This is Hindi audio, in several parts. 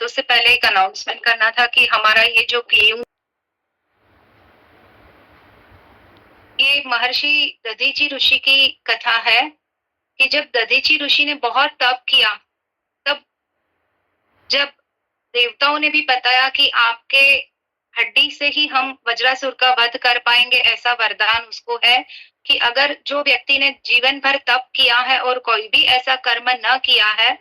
उससे पहले एक अनाउंसमेंट करना था कि हमारा ये जो केयू ये महर्षि दधीची ऋषि की कथा है कि जब दधीची ऋषि ने बहुत तप किया, तब जब देवताओं ने भी बताया कि आपके हड्डी से ही हम वज्रासुर का वध कर पाएंगे, ऐसा वरदान उसको है कि अगर जो व्यक्ति ने जीवन भर तप किया है और कोई भी ऐसा कर्म न किया है,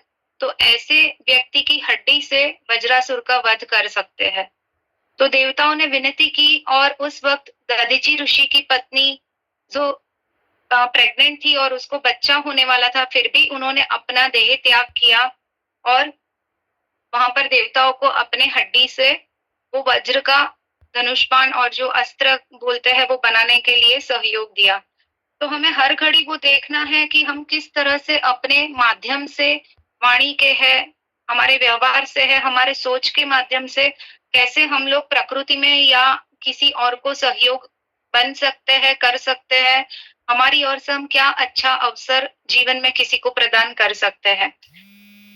तो ऐसे व्यक्ति की हड्डी से वज्रासुर का वध कर सकते हैं। तो देवताओं ने विनती की और उस वक्त दधीची ऋषि की पत्नी जो प्रेग्नेंट थी और उसको बच्चा होने वाला था, फिर भी उन्होंने अपना देह त्याग किया और वहां पर देवताओं को अपने हड्डी से वो वज्र का धनुष बाण और जो अस्त्र बोलते हैं वो बनाने के लिए सहयोग दिया। तो हमें हर घड़ी वो देखना है कि हम किस तरह से अपने माध्यम से, वाणी के है, हमारे व्यवहार से है, हमारे सोच के माध्यम से कैसे हम लोग प्रकृति में या किसी और को सहयोग बन सकते हैं, कर सकते हैं, हमारी ओर से हम क्या अच्छा अवसर जीवन में किसी को प्रदान कर सकते हैं।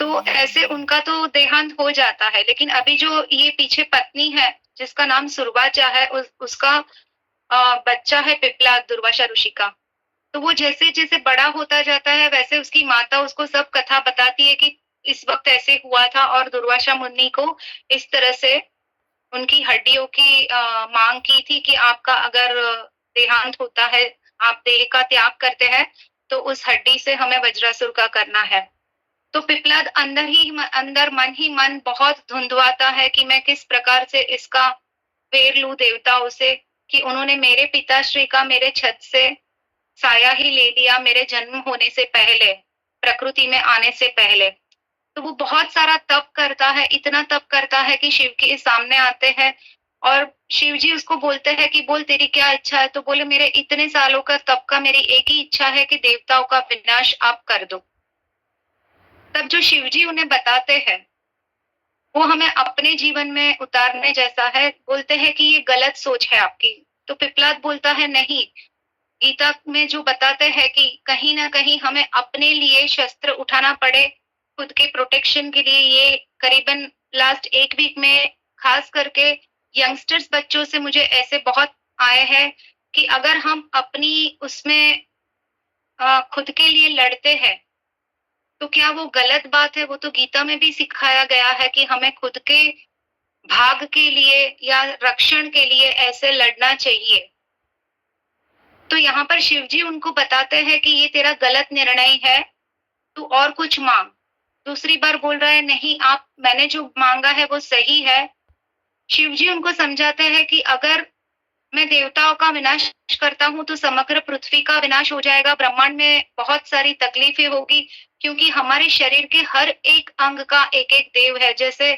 तो ऐसे उनका तो देहांत हो जाता है, लेकिन अभी जो ये पीछे पत्नी है जिसका नाम सुरवाचा है, उसका बच्चा है पिप्लाद, दुर्वासा ऋषि का। तो वो जैसे जैसे बड़ा होता जाता है वैसे उसकी माता उसको सब कथा बताती है कि इस वक्त ऐसे हुआ था और दुर्वासा मुनि को इस तरह से उनकी हड्डियों की मांग की थी कि आपका अगर देहांत होता है, आप देह का त्याग करते हैं, तो उस हड्डी से हमें वज्रासुर का करना है। तो पिप्लाद अंदर मन ही मन बहुत धुंधवाता है कि मैं किस प्रकार से इसका फेर लूं देवताओं से कि उन्होंने मेरे पिताश्री का मेरे छत से साया ही ले लिया मेरे जन्म होने से पहले, प्रकृति में आने से पहले। तो वो बहुत सारा तप करता है, इतना तप करता है कि शिव के सामने आते हैं और शिव जी उसको बोलते हैं कि बोल तेरी क्या इच्छा है? तो बोले मेरे इतने सालों का तप का मेरी एक ही इच्छा है कि देवताओं का विनाश आप कर दो। तब जो शिव जी उन्हें बताते हैं वो हमें अपने जीवन में उतारने जैसा है। बोलते हैं कि ये गलत सोच है आपकी। तो पिप्लाद बोलता है नहीं, गीता में जो बताते हैं कि कहीं ना कहीं हमें अपने लिए शस्त्र उठाना पड़े खुद के प्रोटेक्शन के लिए। ये करीबन लास्ट एक वीक में खास करके यंगस्टर्स बच्चों से मुझे ऐसे बहुत आए हैं कि अगर हम अपनी उसमें खुद के लिए लड़ते हैं तो क्या वो गलत बात है? वो तो गीता में भी सिखाया गया है कि हमें खुद के भाग के लिए या रक्षण के लिए ऐसे लड़ना चाहिए। तो यहाँ पर शिवजी उनको बताते हैं कि ये तेरा गलत निर्णय है, तू और कुछ मांग। दूसरी बार बोल रहा है नहीं, आप मैंने जो मांगा है वो सही है। शिवजी उनको समझाते हैं कि अगर मैं देवताओं का विनाश करता हूँ तो समग्र पृथ्वी का विनाश हो जाएगा, ब्रह्मांड में बहुत सारी तकलीफें होगी क्योंकि हमारे शरीर के हर एक अंग का एक एक देव है। जैसे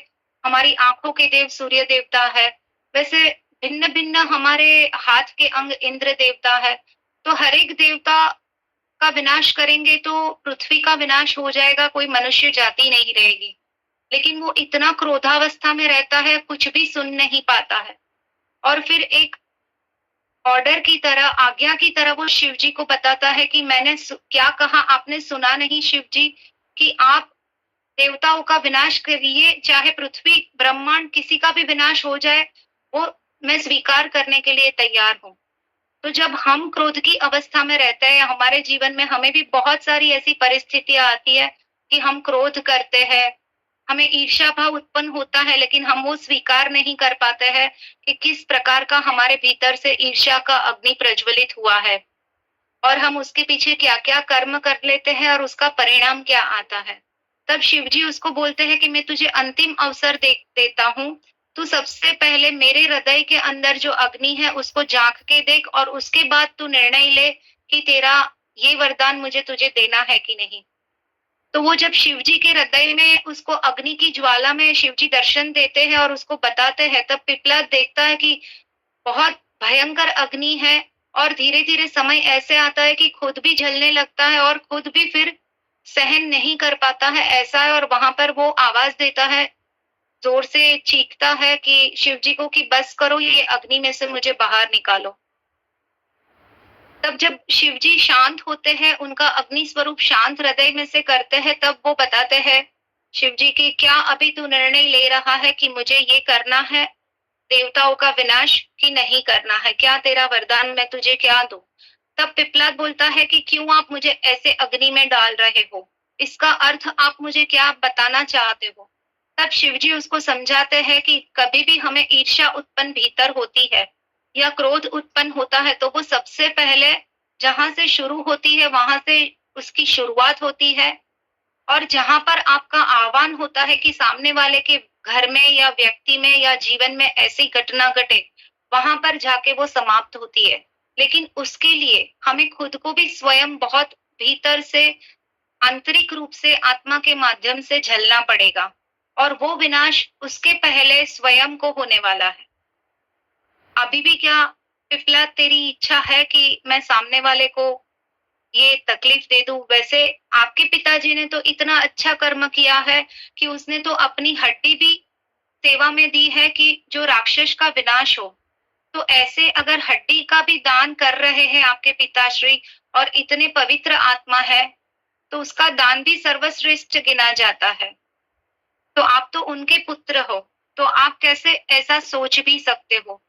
हमारी आंखों के देव सूर्य देवता है, वैसे भिन्न भिन्न हमारे हाथ के अंग इंद्र देवता है। तो हर एक देवता का विनाश करेंगे तो पृथ्वी का विनाश हो जाएगा, कोई मनुष्य जाति नहीं रहेगी। लेकिन वो इतना क्रोधावस्था में रहता है, कुछ भी सुन नहीं पाता है और फिर एक ऑर्डर की तरह, आज्ञा की तरह वो शिव जी को बताता है कि मैंने क्या कहा, आपने सुना नहीं शिव जी कि आप देवताओं का विनाश करिए, चाहे पृथ्वी ब्रह्मांड किसी का भी विनाश हो जाए वो मैं स्वीकार करने के लिए तैयार हूँ। तो जब हम क्रोध की अवस्था में रहते हैं हमारे जीवन में हमें भी बहुत सारी ऐसी परिस्थितियां आती है कि हम क्रोध करते हैं, हमें ईर्ष्या भाव उत्पन्न होता है, लेकिन हम वो स्वीकार नहीं कर पाते हैं कि किस प्रकार का हमारे भीतर से ईर्ष्या का अग्नि प्रज्वलित हुआ है और हम उसके पीछे क्या क्या कर्म कर लेते हैं और उसका परिणाम क्या आता है। तब शिवजी उसको बोलते हैं कि मैं तुझे अंतिम अवसर देता हूँ, तू सबसे पहले मेरे हृदय के अंदर जो अग्नि है उसको झांक के देख और उसके बाद तू निर्णय ले कि तेरा ये वरदान मुझे तुझे देना है कि नहीं। तो वो जब शिवजी के हृदय में उसको अग्नि की ज्वाला में शिवजी दर्शन देते हैं और उसको बताते हैं, तब पिप्लाद देखता है कि बहुत भयंकर अग्नि है और धीरे धीरे समय ऐसे आता है कि खुद भी जलने लगता है और खुद भी फिर सहन नहीं कर पाता है, ऐसा है। और वहां पर वो आवाज देता है, जोर से चीखता है कि शिवजी को कि बस करो, ये अग्नि में से मुझे बाहर निकालो। तब जब शिवजी शांत होते हैं, उनका अग्नि स्वरूप शांत हृदय में से करते हैं, तब वो बताते हैं शिव जी कि क्या अभी तू निर्णय ले रहा है कि मुझे ये करना है, देवताओं का विनाश कि नहीं करना है? क्या तेरा वरदान मैं तुझे क्या दूँ? तब पिप्पलाद बोलता है कि क्यों आप मुझे ऐसे अग्नि में डाल रहे हो? इसका अर्थ आप मुझे क्या बताना चाहते हो? तब शिवजी उसको समझाते हैं कि कभी भी हमें ईर्ष्या उत्पन्न भीतर होती है या क्रोध उत्पन्न होता है तो वो सबसे पहले जहाँ से शुरू होती है वहां से उसकी शुरुआत होती है, और जहां पर आपका आह्वान होता है कि सामने वाले के घर में या व्यक्ति में या जीवन में ऐसी घटना घटे, वहां पर जाके वो समाप्त होती है। लेकिन उसके लिए हमें खुद को भी स्वयं बहुत भीतर से आंतरिक रूप से आत्मा के माध्यम से झलना पड़ेगा, और वो विनाश उसके पहले स्वयं को होने वाला है। अभी भी क्या पिपला तेरी इच्छा है कि मैं सामने वाले को ये तकलीफ दे दूं? वैसे आपके पिताजी ने तो इतना अच्छा कर्म किया है कि उसने तो अपनी हड्डी भी सेवा में दी है कि जो राक्षस का विनाश हो। तो ऐसे अगर हड्डी का भी दान कर रहे हैं आपके पिताश्री और इतने पवित्र आत्मा है, तो उसका दान भी सर्वश्रेष्ठ गिना जाता है। तो आप तो उनके पुत्र हो, तो आप कैसे ऐसा सोच भी सकते हो?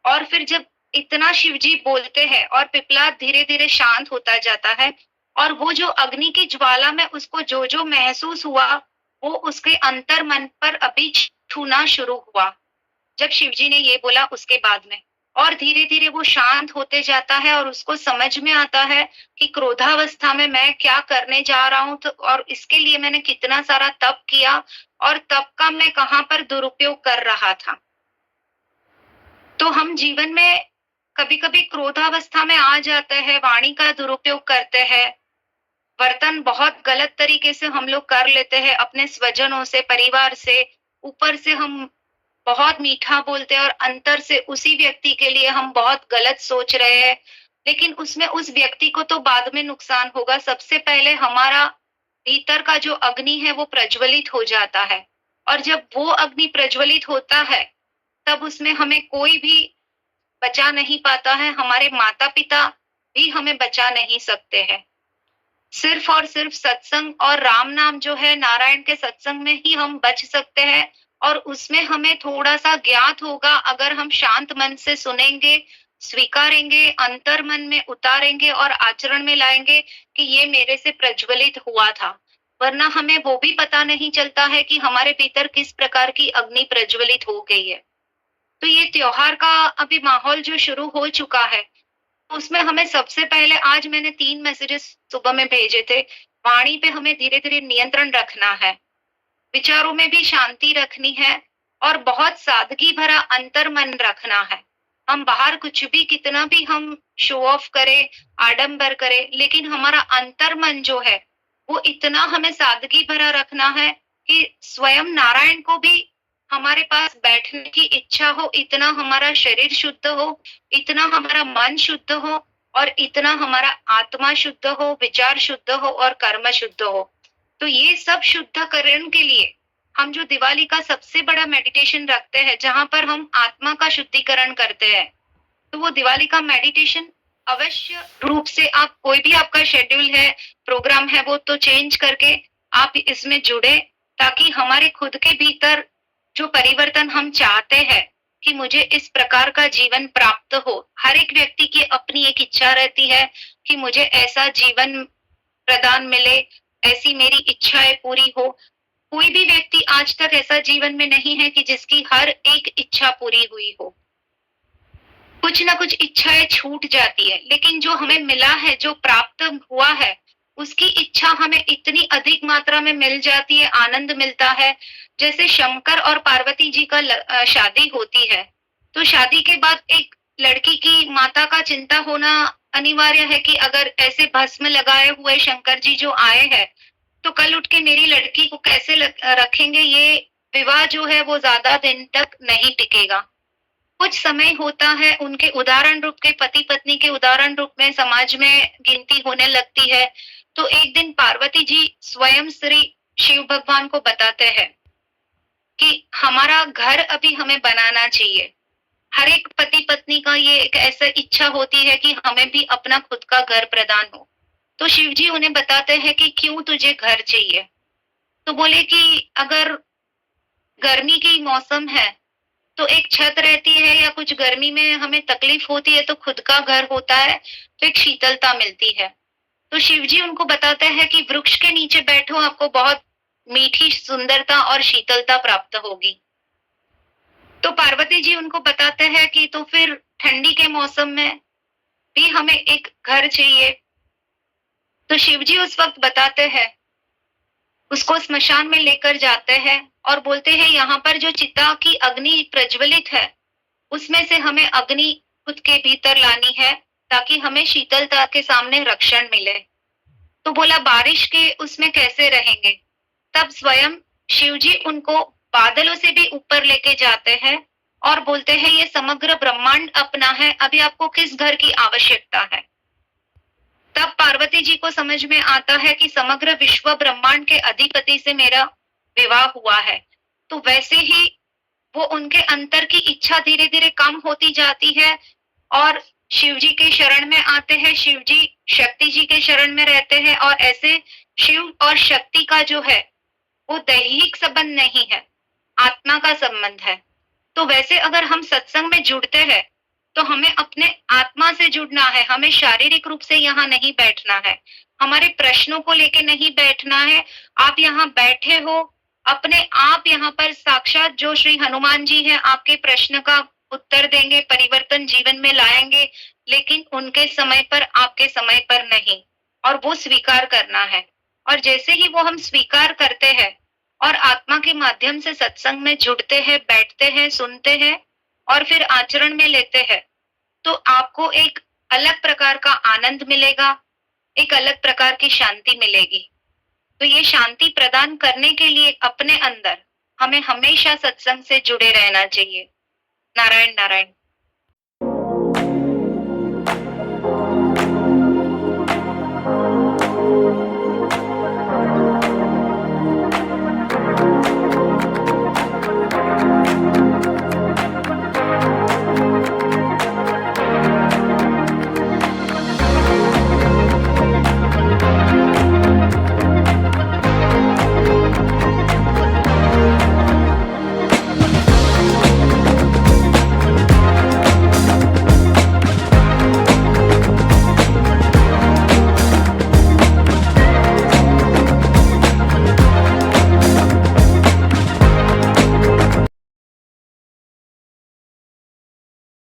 और फिर जब इतना शिवजी बोलते हैं और पिपलाद धीरे-धीरे शांत होता जाता है, और वो जो अग्नि की ज्वाला में उसको जो-जो महसूस हुआ, वो उसके अंतर मन पर अभी छूना शुरू हुआ। जब शिवजी ने ये बोला उसके बाद में, और धीरे-धीरे वो शांत होते जाता है और उसको समझ में आता है कि क्रोधावस्था में मैं क्या करने जा रहा हूँ, तो और इसके लिए मैंने कितना सारा तप किया और तप का मैं कहाँ पर दुरुपयोग कर रहा था। तो हम जीवन में कभी-कभी क्रोधावस्था में आ जाते हैं, वाणी का दुरुपयोग करते हैं, वर्तन बहुत गलत तरीके से हम लोग कर लेते हैं अपने स्वजनों से, परिवार से। ऊपर से हम बहुत मीठा बोलते हैं और अंतर से उसी व्यक्ति के लिए हम बहुत गलत सोच रहे हैं, लेकिन उसमें उस व्यक्ति को तो बाद में नुकसान होगा। सबसे पहले हमारा भीतर का जो अग्नि है वो प्रज्वलित हो जाता है, और जब वो अग्नि प्रज्वलित होता है, तब उसमें हमें कोई भी बचा नहीं पाता है, हमारे माता-पिता भी हमें बचा नहीं सकते हैं। सिर्फ और सिर्फ सत्संग और राम नाम जो है, नारायण के सत्संग में ही हम बच सकते हैं, और उसमें हमें थोड़ा-सा ज्ञात होगा अगर हम शांत मन से सुनेंगे, स्वीकारेंगे, अंतर मन में उतारेंगे और आचरण में लाएँगे कि ये मेरे से प्रज्वलित हुआ था। वरना हमें वो भी पता नहीं चलता है कि हमारे भीतर किस प्रकार की अग्नि प्रज्वलित हो गई है। तो ये त्योहार का अभी माहौल जो शुरू हो चुका है, उसमें हमें सबसे पहले आज मैंने 3 मैसेजेस सुबह में भेजे थे। वाणी पे हमें धीरे-धीरे नियंत्रण रखना है, विचारों में भी शांति रखनी है और बहुत सादगी भरा अंतर्मन रखना है। हम बाहर कुछ भी कितना भी हम शो ऑफ करें, आडंबर करें, लेकिन हमारा अंतर्मन जो है, वो इतना हमें सादगी भरा रखना है कि स्वयं नारायण को भी हमारे पास बैठने की इच्छा हो, इतना हमारा शरीर शुद्ध हो, इतना हमारा मन शुद्ध हो और इतना हमारा आत्मा शुद्ध हो, विचार शुद्ध हो और कर्म शुद्ध हो। तो ये सब शुद्धकरण के लिए हम जो दिवाली का सबसे बड़ा मेडिटेशन रखते हैं, जहाँ पर हम आत्मा का शुद्धिकरण करते हैं, तो वो दिवाली का मेडिटेशन अवश्य रूप से आप कोई भी आपका शेड्यूल है, प्रोग्राम है, वो तो चेंज करके आप इसमें जुड़े, ताकि हमारे खुद के भीतर जो परिवर्तन हम चाहते हैं कि मुझे इस प्रकार का जीवन प्राप्त हो। हर एक व्यक्ति की अपनी एक इच्छा रहती है कि मुझे ऐसा जीवन प्रदान मिले, ऐसी मेरी इच्छाएं पूरी हो। कोई भी व्यक्ति आज तक ऐसा जीवन में नहीं है कि जिसकी हर एक इच्छा पूरी हुई हो। कुछ ना कुछ इच्छाएं छूट जाती है, लेकिन जो हमें मिला है, जो प्राप्त हुआ है, उसकी इच्छा हमें इतनी अधिक मात्रा में मिल जाती है, आनंद मिलता है। जैसे शंकर और पार्वती जी का शादी होती है, तो शादी के बाद एक लड़की की माता का चिंता होना अनिवार्य है कि अगर ऐसे भस्म लगाए हुए शंकर जी जो आए हैं, तो कल उठ के मेरी लड़की को कैसे रखेंगे? ये विवाह जो है वो ज्यादा दिन तक नहीं टिकेगा। कुछ समय होता है, उनके उदाहरण रूप के पति पत्नी के उदाहरण रूप में समाज में गिनती होने लगती है। तो एक दिन पार्वती जी स्वयं श्री शिव भगवान को बताते हैं कि हमारा घर अभी हमें बनाना चाहिए। हर एक पति पत्नी का ये एक ऐसा इच्छा होती है कि हमें भी अपना खुद का घर प्रदान हो। तो शिव जी उन्हें बताते हैं कि क्यों तुझे घर चाहिए? तो बोले कि अगर गर्मी की मौसम है, तो एक छत रहती है या कुछ गर्मी में हमें तकलीफ होती है तो खुद का घर होता है, तो एक शीतलता मिलती है। तो शिव जी उनको बताते हैं कि वृक्ष के नीचे बैठो, आपको बहुत मीठी सुंदरता और शीतलता प्राप्त होगी। तो पार्वती जी उनको बताते हैं कि तो फिर ठंडी के मौसम में भी हमें एक घर चाहिए। तो शिव जी उस वक़्त बताते हैं, उसको स्मशान में लेकर जाते हैं और बोलते हैं यहाँ पर जो चिता की अग्नि प्रज्वलित है, उसमें से हमें अग्नि खुद के भीतर लानी है, ताकि हमें शीतलता के सामने रक्षण मिले। तो बोला बारिश के उसमें कैसे रहेंगे? तब स्वयं शिव जी उनको बादलों से भी ऊपर लेके जाते हैं और बोलते हैं ये समग्र ब्रह्मांड अपना है, अभी आपको किस घर की आवश्यकता है? तब पार्वती जी को समझ में आता है कि समग्र विश्व ब्रह्मांड के अधिपति से मेरा विवाह हुआ है। तो वैसे ही वो उनके अंतर की इच्छा धीरे-धीरे कम होती जाती है और शिव जी के शरण में आते हैं, शिव जी शक्ति जी के शरण में रहते हैं और ऐसे शिव और शक्ति का जो है, वो दैहिक संबंध नहीं है, आत्मा का संबंध है। तो वैसे अगर हम सत्संग में जुड़ते हैं, तो हमें अपने आत्मा से जुड़ना है, हमें शारीरिक रूप से यहाँ नहीं बैठना है, हमारे प्रश्नों को लेके नहीं बैठना है। आप यहाँ बैठे हो, अपने आप यहाँ पर साक्षात जो श्री हनुमान जी हैं, आपके प्रश्न का उत्तर देंगे, परिवर्तन जीवन में लाएंगे, लेकिन उनके समय पर, आपके समय पर नहीं, और वो स्वीकार करना है। और जैसे ही वो हम स्वीकार करते हैं और आत्मा के माध्यम से सत्संग में जुड़ते हैं, बैठते हैं, सुनते हैं और फिर आचरण में लेते हैं, तो आपको एक अलग प्रकार का आनंद मिलेगा, एक अलग प्रकार की शांति मिलेगी। तो ये शांति प्रदान करने के लिए अपने अंदर हमें हमेशा सत्संग से जुड़े रहना चाहिए। नारायण नारायण।